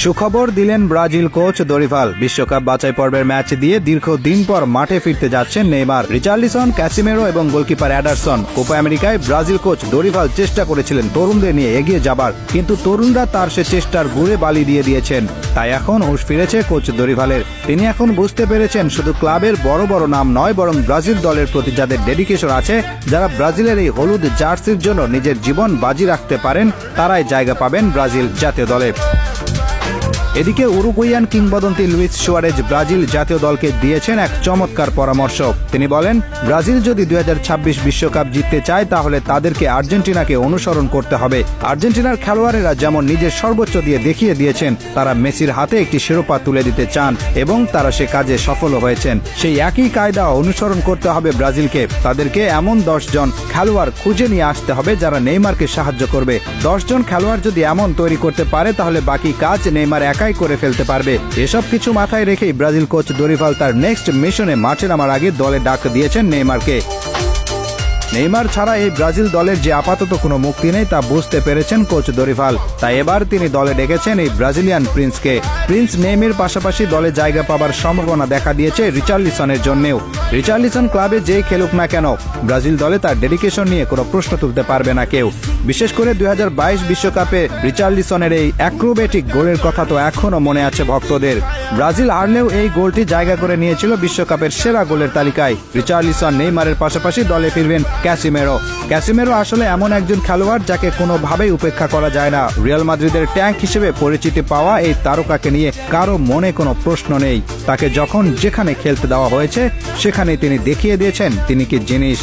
সুখবর দিলেন Brazil coach Dorival. বিশ্বকাপ বাছাই পর্বের ম্যাচ দিয়ে দীর্ঘদিন পর মাঠে ফিরতে যাচ্ছেন নেইমার, রিচার্লিসন, ক্যাসিমেরো এবং গোলকিপার অ্যাডারসন। কোপা আমেরিকায় ব্রাজিল কোচ দরিভাল চেষ্টা করেছিলেন তরুণদের নিয়ে এগিয়ে যাবার, কিন্তু তরুণরা তার সে চেষ্টার গুড়ে বালি দিয়ে দিয়েছেন। তাই এখন হুঁশ ফিরেছে কোচ দরিভালের। তিনি এখন বুঝতে পেরেছেন শুধু ক্লাবের বড় বড় নাম নয়, বরং ব্রাজিল দলের প্রতি যাদের ডেডিকেশন আছে, যারা ব্রাজিলের এই হলুদ জার্সির জন্য নিজের জীবন বাজি রাখতে পারেন, তারাই জায়গা পাবেন ব্রাজিল জাতীয় দলে। এদিকে উরুগুয়ান কিংবদন্তি লুইস সুয়ারেজ ব্রাজিল জাতীয় দলকে দিয়েছেন এক চমৎকার পরামর্শ। তিনি বলেন, ব্রাজিল যদি 2026 বিশ্বকাপ জিততে চায় তাহলে তাদেরকে আর্জেন্টিনাকে অনুসরণ করতে হবে। আর্জেন্টিনার খেলোয়াড়েরা যেমন নিজের সর্বোচ্চ দিয়ে দেখিয়ে দিয়েছেন তারা মেসির হাতে একটি শিরোপা তুলে দিতে চান এবং তারা সে কাজে সফল হয়েছেন। সেই একই কায়দা অনুসরণ করতে হবে ব্রাজিলকে। তাদেরকে এমন 10 জন খেলোয়াড় খুঁজে নিয়ে আসতে হবে যারা নেইমারকে সাহায্য করবে। 10 জন খেলোয়াড় যদি এমন তৈরি করতে পারে তাহলে বাকি কাজ নেইমার একাই করে ফেলতে পারবে। এসব কিছু মাথায় রেখেই ব্রাজিল কোচ দরিভাল তার নেক্সট মিশনে মাঠে নামার আগে দলে ডাক দিয়েছেন নেইমারকে। নেইমার ছাড়া এই ব্রাজিল দলের যে আপাতত কোনো মুক্তি নেই তা বুঝতে পেরেছেন কোচ দরিভাল। তাই এবার তিনি দলে ডেকেছেন এই ব্রাজিলিয়ান প্রিন্সকে। প্রিন্স নেইমের পাশাপাশি দলে জায়গা পাবার সম্ভাবনা দেখা দিয়েছে রিচার্লিসনের জন্যেও। রিচার্লিসন ক্লাবে যেই খেলুক না কেন, ব্রাজিল দলে তার ডেডিকেশন নিয়ে কোনো প্রশ্ন তুলতে পারবে না কেউ। বিশেষ করে 2022 বিশ্বকাপে রিচার্লিসনের এই অ্যাক্রোবেটিক গোলের কথা তো এখনো মনে আছে ভক্তদের। ব্রাজিল হারলেও এই গোলটি জায়গা করে নিয়েছিল বিশ্বকাপের সেরা গোলের তালিকায়। রিচার্লিসন, নেইমারের পাশাপাশি দলে ফিরবেন ক্যাসিমেরো আসলে এমন একজন খেলোয়াড় যাকে কোনোভাবেই উপেক্ষা করা যায় না। রিয়াল মাদ্রিদের ট্যাঙ্ক হিসেবে পরিচিতি পাওয়া এই তারকাকে নিয়ে কারো মনে কোনো প্রশ্ন নেই। তাকে যখন যেখানে খেলতে দেওয়া হয়েছে সেখানে তিনি দেখিয়ে দিয়েছেন তিনি কি জিনিস।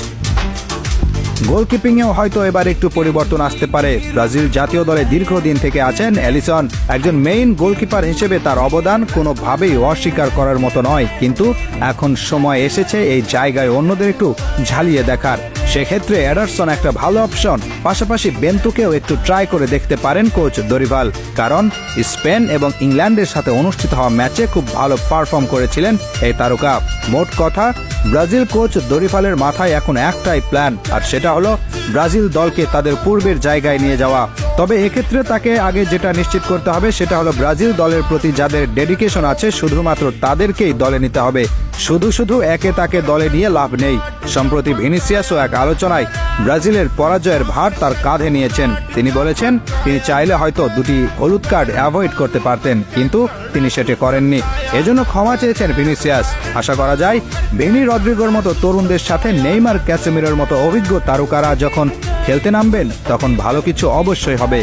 গোলকিপিংয়েও হয়তো এবার একটু পরিবর্তন আসতে পারে। ব্রাজিল জাতীয় দলে দীর্ঘদিন থেকে আছেন এলিসন। একজন মেইন গোলকিপার হিসেবে তার অবদান কোনোভাবেই অস্বীকার করার মতো নয়, কিন্তু এখন সময় এসেছে এই জায়গায় অন্যদের একটু ঝালিয়ে দেখার। সেক্ষেত্রে অ্যাডারসন একটা ভালো অপশন। পাশাপাশি বেন্তুকেও একটু ট্রাই করে দেখতে পারেন কোচ দরিভাল, কারণ স্পেন এবং ইংল্যান্ডের সাথে অনুষ্ঠিত হওয়া ম্যাচে খুব ভালো পারফর্ম করেছিলেন এই তারকা। মোট কথা, ব্রাজিল কোচ দরিভালের মাথায় এখন একটাই প্ল্যান, আর সেটা হলো ব্রাজিল দলকে তাদের পূর্বের জায়গায় নিয়ে যাওয়া। তবে এক্ষেত্রে তাকে আগে যেটা নিশ্চিত করতে হবে সেটা হলো ব্রাজিল দলের প্রতি যাদের ডেডিকেশন আছে শুধুমাত্র তাদেরকেই দলে নিতে হবে। শুধু একে তাকে দলে নিয়ে লাভ নেই। সম্প্রতি ভিনিসিয়াসও এক আলোচনায় ব্রাজিলের পরাজয়ের ভার তার কাঁধে নিয়েছেন। তিনি বলেছেন তিনি চাইলে হয়তো 2টি হলুদ কার্ড অ্যাভয়েড করতে পারতেন, কিন্তু তিনি সেটা করেননি। এজন্য ক্ষমা চেয়েছেন ভিনিসিয়াস। আশা করা যায় ভিনি রদ্রিগোর মতো তরুণদের সাথে নেইমার, ক্যাসেমিরোর মতো অভিজ্ঞ তারকারা যখন খেলতে নামবেন তখন ভালো কিছু অবশ্যই হবে।